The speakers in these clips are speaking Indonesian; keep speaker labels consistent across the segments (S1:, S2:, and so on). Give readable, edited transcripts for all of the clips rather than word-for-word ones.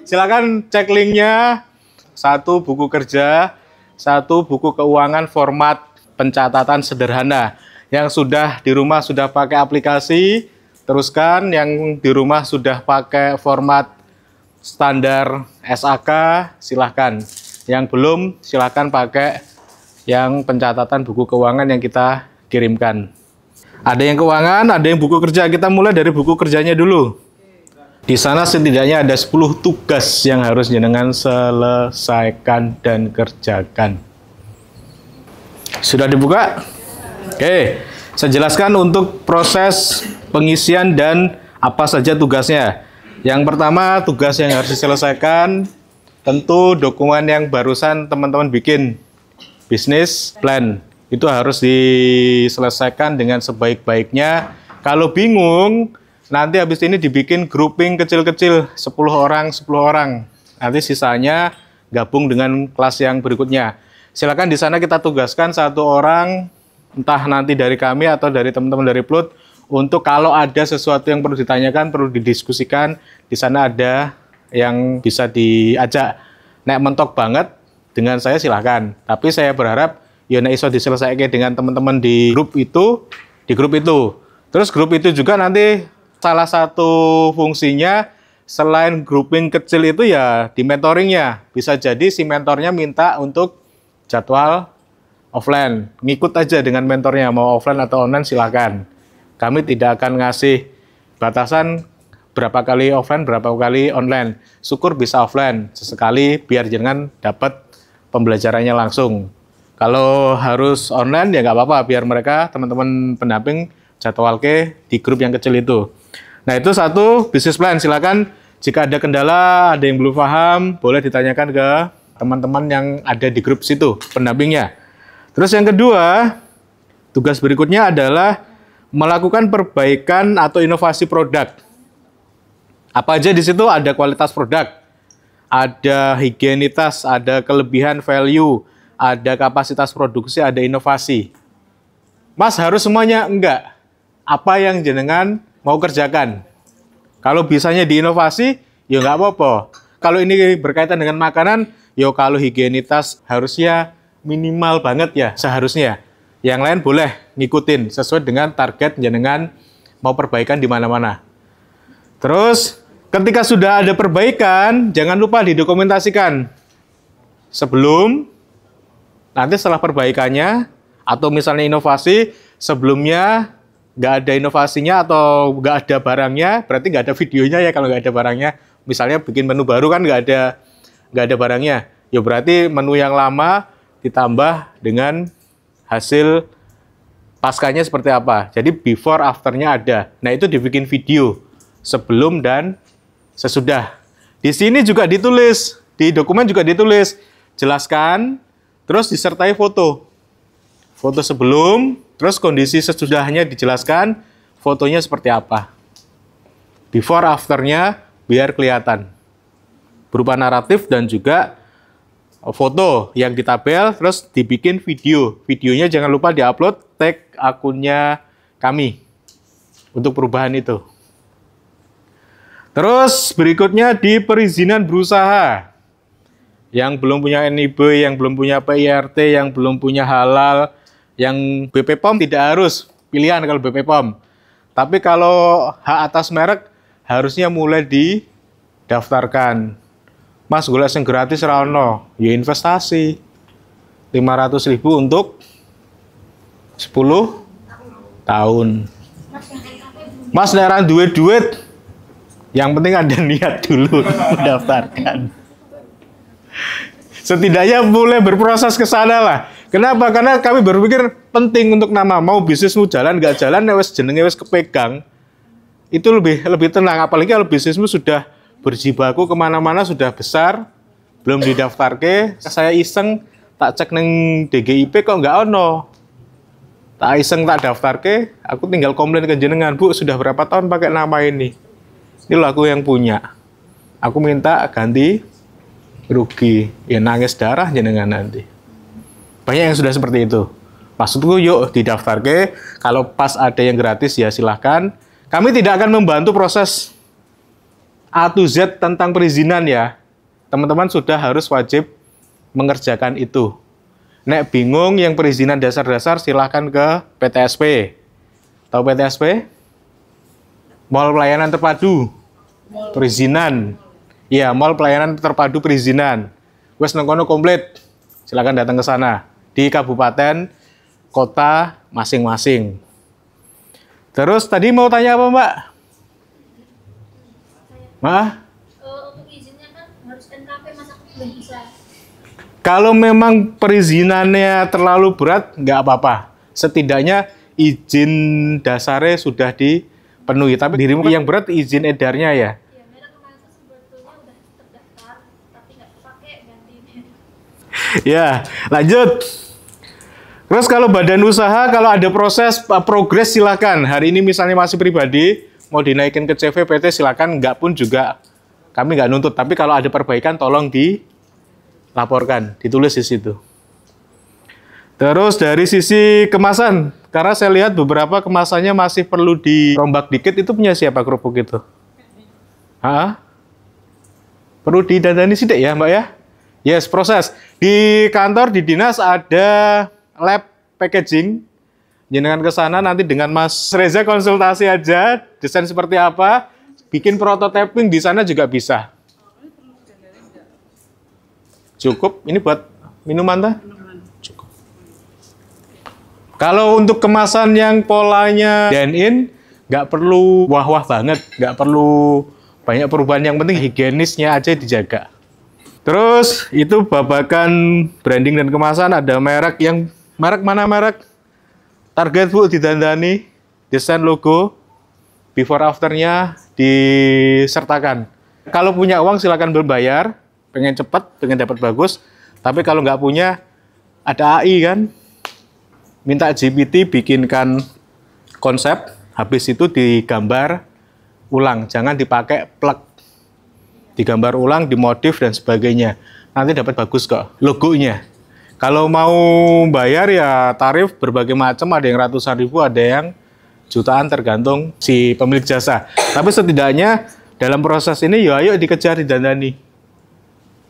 S1: Silakan cek linknya. 1 buku kerja, 1 buku keuangan format pencatatan sederhana. Yang sudah di rumah sudah pakai aplikasi, teruskan. Yang di rumah sudah pakai format standar SAK, silahkan. Yang belum, silahkan pakai yang pencatatan buku keuangan yang kita kirimkan. Ada yang keuangan, ada yang buku kerja. Kita mulai dari buku kerjanya dulu. Di sana setidaknya ada 10 tugas yang harus jenengan selesaikan dan kerjakan. Sudah dibuka? Oke, saya jelaskan untuk proses pengisian dan apa saja tugasnya. Yang pertama, tugas yang harus diselesaikan, tentu dokumen yang barusan teman-teman bikin, business plan. Itu harus diselesaikan dengan sebaik-baiknya. Kalau bingung, nanti habis ini dibikin grouping kecil-kecil, 10 orang, 10 orang. Nanti sisanya gabung dengan kelas yang berikutnya. Silakan di sana kita tugaskan 1 orang, entah nanti dari kami atau dari teman-teman dari Plut, untuk kalau ada sesuatu yang perlu ditanyakan, perlu didiskusikan, di sana ada yang bisa diajak. Nek mentok banget dengan saya silahkan. Tapi saya berharap ya nek iso diselesaikan dengan teman-teman di grup itu, Terus grup itu juga nanti salah satu fungsinya selain grouping kecil itu ya di mentoringnya. Bisa jadi si mentornya minta untuk jadwal offline. Ngikut aja dengan mentornya, mau offline atau online silakan. Kami tidak akan ngasih batasan berapa kali offline, berapa kali online. Syukur bisa offline sesekali biar jangan dapat pembelajarannya langsung. Kalau harus online ya nggak apa-apa, biar mereka teman-teman pendamping jadwal ke di grup yang kecil itu. Nah itu 1 business plan. Silakan jika ada kendala, ada yang belum paham, boleh ditanyakan ke teman-teman yang ada di grup situ, pendampingnya. Terus yang kedua, tugas berikutnya adalah melakukan perbaikan atau inovasi produk. Apa aja di situ? Ada kualitas produk, ada higienitas, ada kelebihan value, ada kapasitas produksi, ada inovasi. Mas harus semuanya? Enggak. Apa yang jenengan mau kerjakan. Kalau bisanya di inovasi, ya nggak apa-apa. Kalau ini berkaitan dengan makanan, ya kalau higienitas harusnya minimal banget ya seharusnya. Yang lain boleh ngikutin sesuai dengan target jenengan mau perbaikan di mana-mana. Terus ketika sudah ada perbaikan, jangan lupa didokumentasikan. Sebelum, nanti setelah perbaikannya, atau misalnya inovasi, sebelumnya nggak ada inovasinya atau nggak ada barangnya, berarti nggak ada videonya ya kalau nggak ada barangnya. Misalnya bikin menu baru kan nggak ada barangnya. Ya berarti menu yang lama ditambah dengan hasil paskanya seperti apa. Jadi before afternya ada. Nah itu dibikin video sebelum dan sesudah. Di sini juga ditulis, di dokumen juga ditulis, jelaskan, terus disertai foto. Foto sebelum, terus kondisi sesudahnya dijelaskan, fotonya seperti apa. Before afternya biar kelihatan. Berupa naratif dan juga foto yang ditabel, terus dibikin video. Videonya jangan lupa diupload, tag akunnya kami untuk perubahan itu. Terus berikutnya di perizinan berusaha. Yang belum punya NIB, yang belum punya PIRT, yang belum punya halal, yang BP POM tidak harus pilihan kalau BP POM. Tapi kalau hak atas merek harusnya mulai didaftarkan. Mas golek sing gratis ra ono, ya investasi. 500.000 untuk 10 tahun. Mas nek ra duwe duit, yang penting ada niat dulu mendaftarkan. Setidaknya mulai berproses ke sana lah. Kenapa? Karena kami berpikir penting untuk nama. Mau bisnismu jalan nggak jalan, wes jenenge wes kepegang. Itu lebih tenang. Apalagi kalau bisnismu sudah berjibaku kemana-mana, sudah besar, belum didaftar ke. Saya iseng tak cek neng DGIP kok nggak ono. Tak iseng tak daftar ke. Aku tinggal komplain ke jenengan, Bu sudah berapa tahun pakai nama ini. Ini loh aku yang punya. Aku minta ganti rugi. Ya nangis darah jenengan nanti. Banyak yang sudah seperti itu. Maksudku yuk didaftar ke. Kalau pas ada yang gratis ya silahkan. Kami tidak akan membantu proses A to Z tentang perizinan ya. Teman-teman sudah harus wajib mengerjakan itu. Nek bingung yang perizinan dasar-dasar silahkan ke PTSP. Tahu PTSP? Mall Pelayanan Terpadu Perizinan. Iya, Mall Pelayanan Terpadu Perizinan. Wes nengkono komplit. Silakan datang ke sana di kabupaten, kota masing-masing. Terus tadi mau tanya apa, Mbak? Mbak?
S2: Untuk izinnya kan harus NKP, masa belum bisa.
S1: Kalau memang perizinannya terlalu berat, nggak apa-apa. Setidaknya izin dasarnya sudah dipenuhi. Tapi dirimu yang berat izin edarnya ya.
S2: Ya, merek kemarin tuh sebetulnya udah terdaftar, tapi nggak kepake, ganti merek.
S1: Ya, lanjut. Terus kalau badan usaha, kalau ada proses progres silakan. Hari ini misalnya masih pribadi, mau dinaikin ke CVPT silakan. Nggak pun juga kami nggak nuntut. Tapi kalau ada perbaikan tolong dilaporkan, ditulis di situ. Terus dari sisi kemasan, karena saya lihat beberapa kemasannya masih perlu dirombak dikit, itu punya siapa kerupuk itu? Hah? Perlu didandani sidik ya, Mbak ya? Yes, proses. Di kantor, di dinas ada lab packaging. Jenengan ke sana nanti dengan Mas Reza konsultasi aja, desain seperti apa, bikin prototyping di sana juga bisa. Cukup, ini buat minuman tah? Cukup. Kalau untuk kemasan yang polanya dine-in, nggak perlu wah-wah banget, nggak perlu banyak perubahan, yang penting higienisnya aja dijaga. Terus itu babakan branding dan kemasan, ada merek mana merek? Target Bu didandani, desain logo, before afternya disertakan. Kalau punya uang silakan berbayar, pengen cepat, pengen dapat bagus. Tapi kalau nggak punya, ada AI kan, minta GPT bikinkan konsep, habis itu digambar ulang, jangan dipakai plug. Digambar ulang, dimodif dan sebagainya. Nanti dapat bagus kok logonya. Kalau mau bayar ya tarif berbagai macam, ada yang ratusan ribu, ada yang jutaan tergantung si pemilik jasa. Tapi setidaknya dalam proses ini ya ayo dikejar, didandani.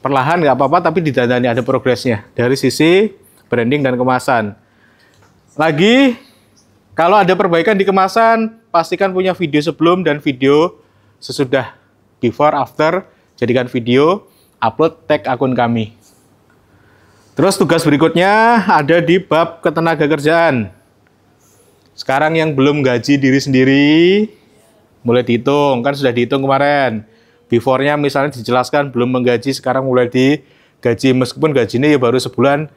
S1: Perlahan nggak apa-apa tapi didandani, ada progresnya dari sisi branding dan kemasan. Lagi kalau ada perbaikan di kemasan, pastikan punya video sebelum dan video sesudah, before after. Jadikan video, upload, tag akun kami. Terus tugas berikutnya ada di bab ketenagakerjaan. Sekarang yang belum gaji diri sendiri, mulai dihitung, kan sudah dihitung kemarin. Before-nya misalnya dijelaskan belum menggaji, sekarang mulai digaji, meskipun gajinya ya baru sebulan,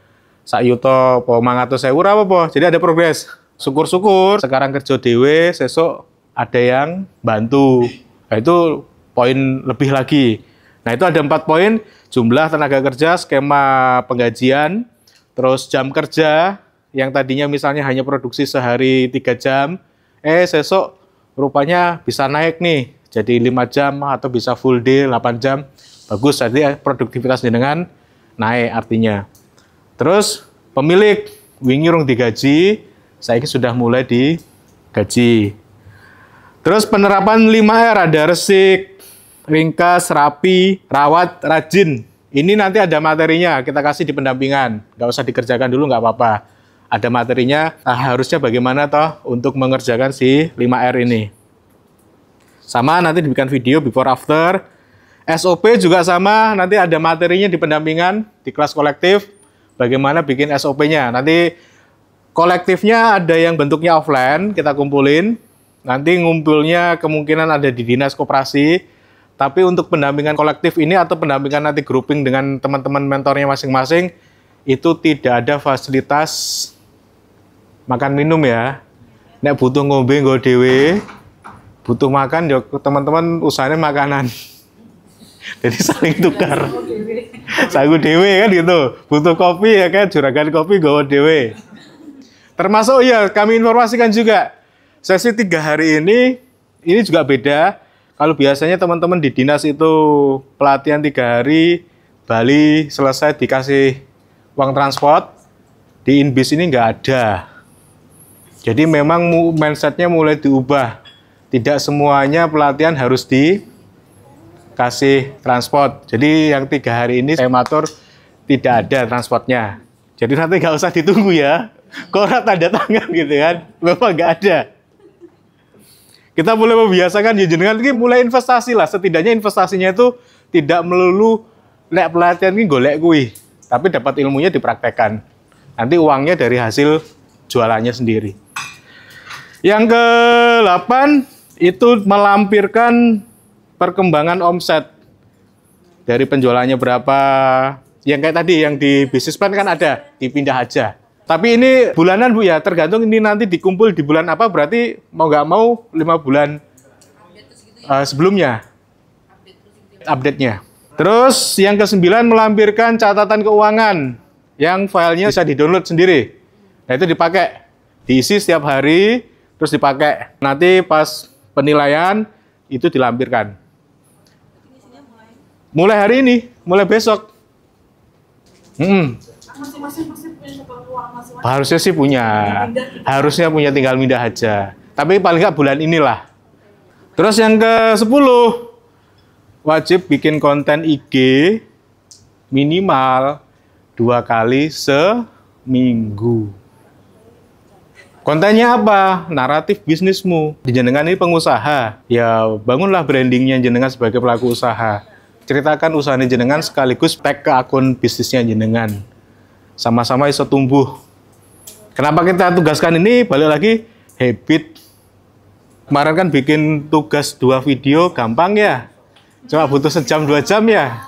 S1: sak yuto, po mangatus sewu apa po. Jadi ada progres. Syukur-syukur, sekarang kerja dewe, sesok ada yang bantu. Nah itu poin lebih lagi. Nah itu ada 4 poin, jumlah tenaga kerja, skema penggajian, terus jam kerja, yang tadinya misalnya hanya produksi sehari 3 jam, sesok rupanya bisa naik nih, jadi 5 jam atau bisa full day 8 jam, bagus, jadi produktivitas jenengan naik artinya. Terus pemilik, wingi urung digaji, saya sudah mulai digaji. Terus penerapan 5R, ada resik, ringkas, rapi, rawat, rajin. Ini nanti ada materinya, kita kasih di pendampingan. Nggak usah dikerjakan dulu, nggak apa-apa. Ada materinya, harusnya bagaimana toh untuk mengerjakan si 5R ini. Sama, nanti dibikin video before after. SOP juga sama, nanti ada materinya di pendampingan, di kelas kolektif. Bagaimana bikin SOP-nya. Nanti kolektifnya ada yang bentuknya offline, kita kumpulin. Nanti ngumpulnya kemungkinan ada di dinas koperasi. Tapi untuk pendampingan kolektif ini atau pendampingan nanti grouping dengan teman-teman mentornya masing-masing, itu tidak ada fasilitas makan minum ya. Nek butuh ngombe nggo dhewe, butuh makan ya teman-teman usahanya makanan. Jadi saling tukar. Sagu dhewe kan gitu. Butuh kopi ya kan, juragan kopi nggo dhewe. Termasuk ya kami informasikan juga, sesi 3 hari ini juga beda. Kalau biasanya teman-teman di dinas itu pelatihan 3 hari, Bali selesai dikasih uang transport, di Inbis ini nggak ada. Jadi memang mindsetnya mulai diubah. Tidak semuanya pelatihan harus di kasih transport. Jadi yang 3 hari ini saya matur tidak ada transportnya. Jadi nanti nggak usah ditunggu ya. Kok tanda tangan gitu kan? Bapak nggak ada. Kita mulai membiasakan ya jenengan ini mulai investasi lah. Setidaknya investasinya itu tidak melulu lek pelatihan ini golek kui, tapi dapat ilmunya dipraktekkan. Nanti uangnya dari hasil jualannya sendiri. Yang ke-8 itu melampirkan perkembangan omset. Dari penjualannya berapa. Yang kayak tadi, yang di bisnis plan kan ada, dipindah aja. Tapi ini bulanan Bu ya, tergantung ini nanti dikumpul di bulan apa, berarti mau nggak mau 5 bulan sebelumnya. Update-nya. Terus yang ke-9 melampirkan catatan keuangan. Yang filenya bisa di-download sendiri. Nah itu dipakai. Diisi setiap hari, terus dipakai. Nanti pas penilaian itu dilampirkan. Mulai hari ini, mulai besok. Harusnya sih punya. Harusnya punya, tinggal pindah aja. Tapi paling nggak bulan inilah. Terus yang ke-10, wajib bikin konten IG minimal 2 kali seminggu. Kontennya apa? Naratif bisnismu. Jenengan ini pengusaha, ya bangunlah brandingnya jenengan sebagai pelaku usaha. Ceritakan usahanya jenengan sekaligus tag ke akun bisnisnya jenengan. Sama-sama iso tumbuh. Kenapa kita tugaskan ini? Balik lagi, habit. Kemarin kan bikin tugas 2 video gampang ya. Cuma butuh sejam 2 jam ya.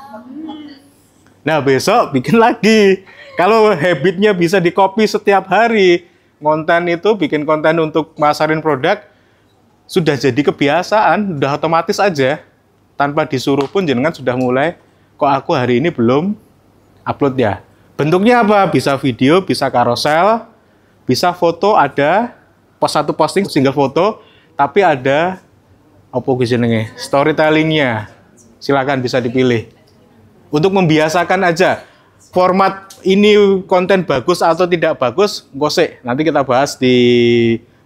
S1: Nah besok bikin lagi. Kalau habitnya bisa di-copy setiap hari, konten itu bikin konten untuk masarin produk, sudah jadi kebiasaan, udah otomatis aja. Tanpa disuruh pun jenengan sudah mulai, kok aku hari ini belum upload ya. Bentuknya apa? Bisa video, bisa carousel, bisa foto, ada satu posting single foto, tapi ada apa jenenge? Storytellingnya. Silakan bisa dipilih. Untuk membiasakan aja. Format ini konten bagus atau tidak bagus, gosek. Nanti kita bahas di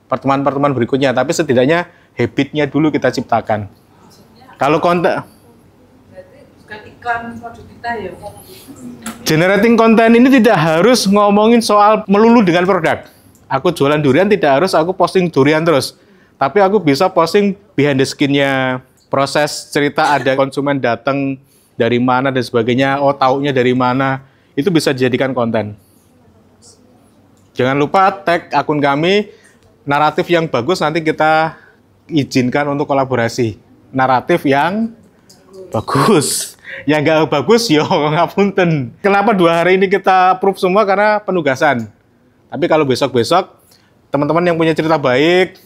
S1: pertemuan-pertemuan berikutnya. Tapi setidaknya habitnya dulu kita ciptakan. Kalau konten...
S3: Bukan iklan produk kita ya?
S1: Generating konten ini tidak harus ngomongin soal melulu dengan produk. Aku jualan durian tidak harus aku posting durian terus. Tapi aku bisa posting behind the skin-nya. Proses cerita ada konsumen datang dari mana dan sebagainya. Oh, taunya dari mana. Itu bisa dijadikan konten. Jangan lupa tag akun kami. Naratif yang bagus nanti kita izinkan untuk kolaborasi. Naratif yang bagus. Yang nggak bagus, yo ngapunten. Kenapa 2 hari ini kita approve semua? Karena penugasan. Tapi kalau besok-besok, teman-teman yang punya cerita baik,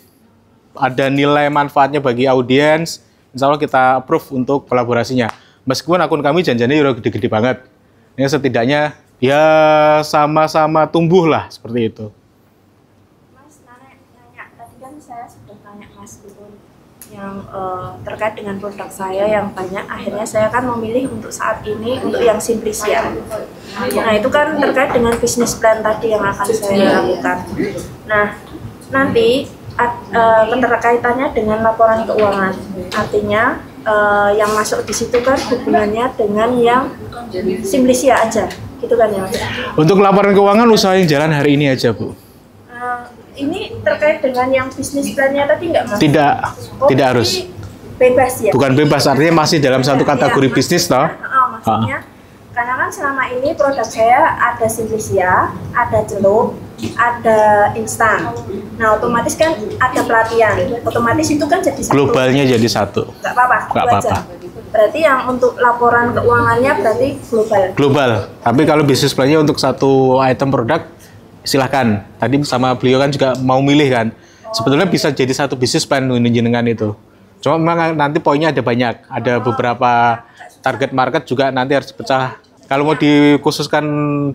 S1: ada nilai manfaatnya bagi audiens, insya Allah kita approve untuk kolaborasinya. Meskipun akun kami janjinya udah gede-gede banget. Ya setidaknya ya sama-sama tumbuh lah seperti itu.
S2: Mas, nanya, tadi kan saya sudah tanya Mas Turun yang terkait dengan produk saya yang banyak, akhirnya saya kan memilih untuk saat ini untuk yang Simplisia. Nah itu kan terkait dengan bisnis plan tadi yang akan saya lakukan. Nah nanti keterkaitannya dengan laporan keuangan, artinya yang masuk di situ kan hubungannya dengan yang Simplisia aja, gitu kan ya Mas?
S1: Untuk laporan keuangan usahain jalan hari ini aja Bu.
S2: Ini terkait dengan yang bisnis plan-nya tadi nggak Mas?
S1: Tidak, tidak harus.
S2: Bebas ya?
S1: Bukan bebas, artinya masih dalam satu kategori bisnis toh.
S2: Maksudnya, karena kan selama ini produk saya ada Simplisia, ada celup, ada instan. Nah otomatis kan ada pelatihan, otomatis itu kan jadi satu.
S1: Globalnya jadi satu.
S2: Nggak apa-apa,
S1: nggak apa-apa.
S2: Berarti yang untuk laporan keuangannya berarti global.
S1: Global, tapi kalau bisnis plan-nya untuk satu item produk, silahkan. Tadi sama beliau kan juga mau milih kan. Sebetulnya bisa jadi satu bisnis plan jenengan itu. Cuma memang nanti poinnya ada banyak. Ada beberapa target market juga nanti harus dipecah. Kalau mau dikhususkan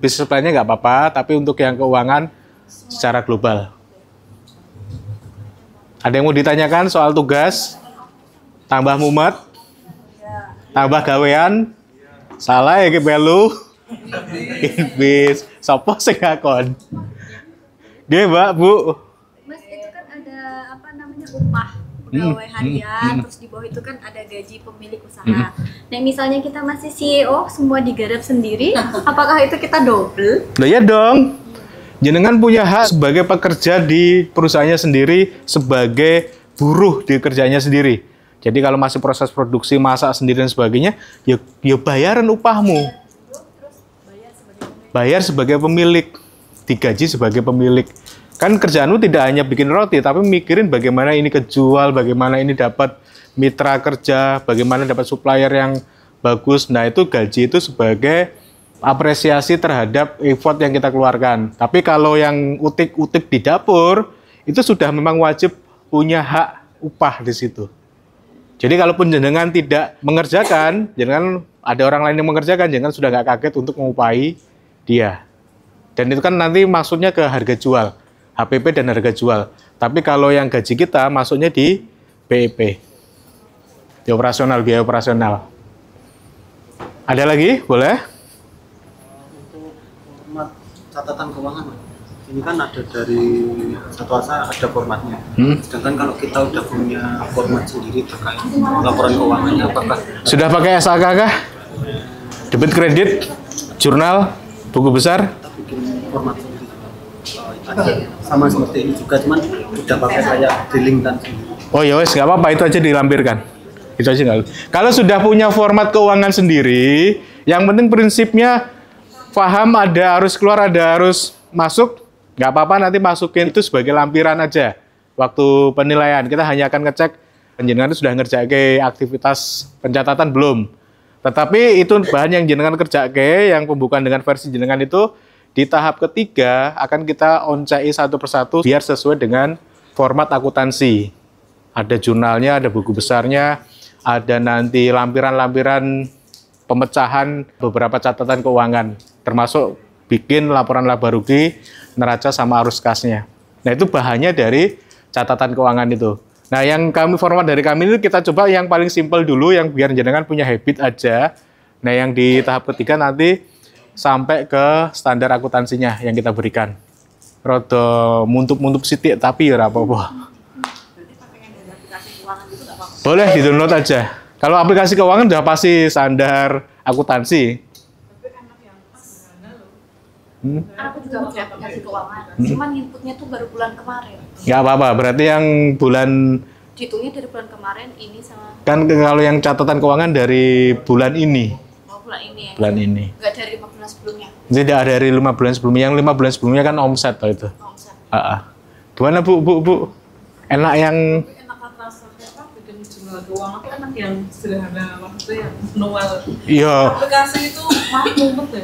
S1: bisnis plan-nya nggak apa-apa, tapi untuk yang keuangan secara global. Ada yang mau ditanyakan soal tugas? Tambah mumet? Tambah gawean? Salah ya kebelu? Bis, sopo sing ngakon. Nggih, Mbak, Bu.
S2: Mas, itu kan ada apa namanya upah.
S4: pegawai harian, terus di bawah itu kan ada gaji pemilik usaha. Nah, misalnya kita masih CEO, semua digarap sendiri, apakah itu kita double?
S1: Nah ya dong. Jenengan punya hak sebagai pekerja di perusahaannya sendiri, sebagai buruh di kerjanya sendiri. Jadi kalau masih proses produksi, masak sendiri dan sebagainya, ya bayaran upahmu. Bayar sebagai pemilik, digaji sebagai pemilik. Kan kerjaanmu tidak hanya bikin roti, tapi mikirin bagaimana ini kejual, bagaimana ini dapat mitra kerja, bagaimana dapat supplier yang bagus. Nah itu gaji itu sebagai apresiasi terhadap effort yang kita keluarkan. Tapi kalau yang utik-utik di dapur, itu sudah memang wajib punya hak upah di situ. Jadi kalaupun jenengan tidak mengerjakan, jenengan ada orang lain yang mengerjakan, jenengan sudah nggak kaget untuk mengupahi dia. Dan itu kan nanti maksudnya ke harga jual. HPP dan harga jual. Tapi kalau yang gaji kita masuknya di BEP. Di operasional, biaya operasional. Ada lagi? Boleh?
S5: Untuk format catatan keuangan, ini kan ada dari satu asa ada formatnya. Sedangkan kalau kita udah punya format sendiri terkait laporan keuangannya, apakah
S1: Sudah pakai SAK kah? Debit kredit, jurnal, buku besar?
S5: kita bikin format sendiri? Ada sama seperti ini juga, cuman udah pakai kayak dilingkan sendiri.
S1: Oh ya wes, nggak apa-apa, itu aja dilampirkan. Itu aja nggak. Kalau sudah punya format keuangan sendiri, yang penting prinsipnya paham ada arus keluar, ada arus masuk, nggak apa-apa nanti masukin itu sebagai lampiran aja. Waktu penilaian kita hanya akan ngecek jenengan sudah ngerjain aktivitas pencatatan belum. Tetapi itu bahan yang jenengan kerjain, yang pembukaan dengan versi jenengan itu di tahap ketiga akan kita oncai satu persatu biar sesuai dengan format akuntansi. Ada jurnalnya, ada buku besarnya, ada nanti lampiran-lampiran pemecahan beberapa catatan keuangan, termasuk bikin laporan laba rugi, neraca sama arus kasnya. Nah itu bahannya dari catatan keuangan itu. Nah yang format dari kami itu kita coba yang paling simpel dulu, yang biar jenengan punya habit aja. Nah yang di tahap ketiga nanti sampai ke standar akuntansinya yang kita berikan. Rodo muntup-muntup sitik tapi ya apa-apa. Boleh di-download aja. Kalau aplikasi keuangan udah pasti standar akuntansi.
S4: Aku juga pakai aplikasi keuangan, cuman inputnya tuh baru bulan kemarin.
S1: Nggak apa-apa, berarti yang bulan
S4: Dihitungnya dari bulan kemarin ini sama
S1: kan kalau yang catatan keuangan dari bulan ini.
S4: bulan ini ya.
S1: Bulan ini.
S4: Nggak dari 5 bulan sebelumnya.
S1: Tidak dari 5 bulan sebelumnya. Yang 5 bulan sebelumnya kan omset toh itu.
S4: Omset.
S1: Gimana Bu? Enak yang
S3: Enak rasanya apa? Bikin jurnal keuangan itu enak yang sederhana, maksudnya yang manual.
S1: iya
S3: Aplikasi itu mumet ya.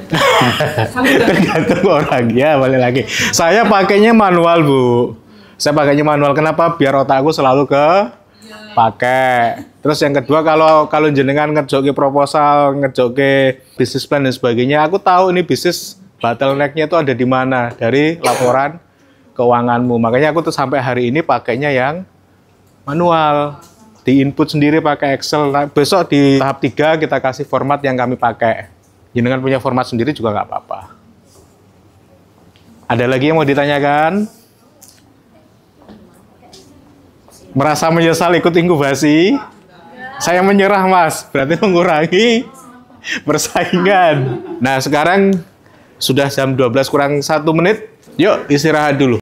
S1: tergantung orang ya, balik lagi. Saya pakainya manual Bu. Saya pakainya manual. Kenapa? Biar otakku selalu ke pakai. Terus yang kedua kalau jenengan ngejoki proposal, ngejoki bisnis plan dan sebagainya, aku tahu ini bisnis bottleneck-nya itu ada di mana dari laporan keuanganmu. Makanya aku tuh sampai hari ini pakainya yang manual. Di input sendiri pakai Excel. Nah, besok di tahap 3 kita kasih format yang kami pakai. Jenengan punya format sendiri juga nggak apa-apa. Ada lagi yang mau ditanyakan? Merasa menyesal ikut inkubasi? Saya menyerah Mas, berarti mengurangi persaingan. Nah sekarang sudah jam 12 kurang 1 menit, yuk istirahat dulu.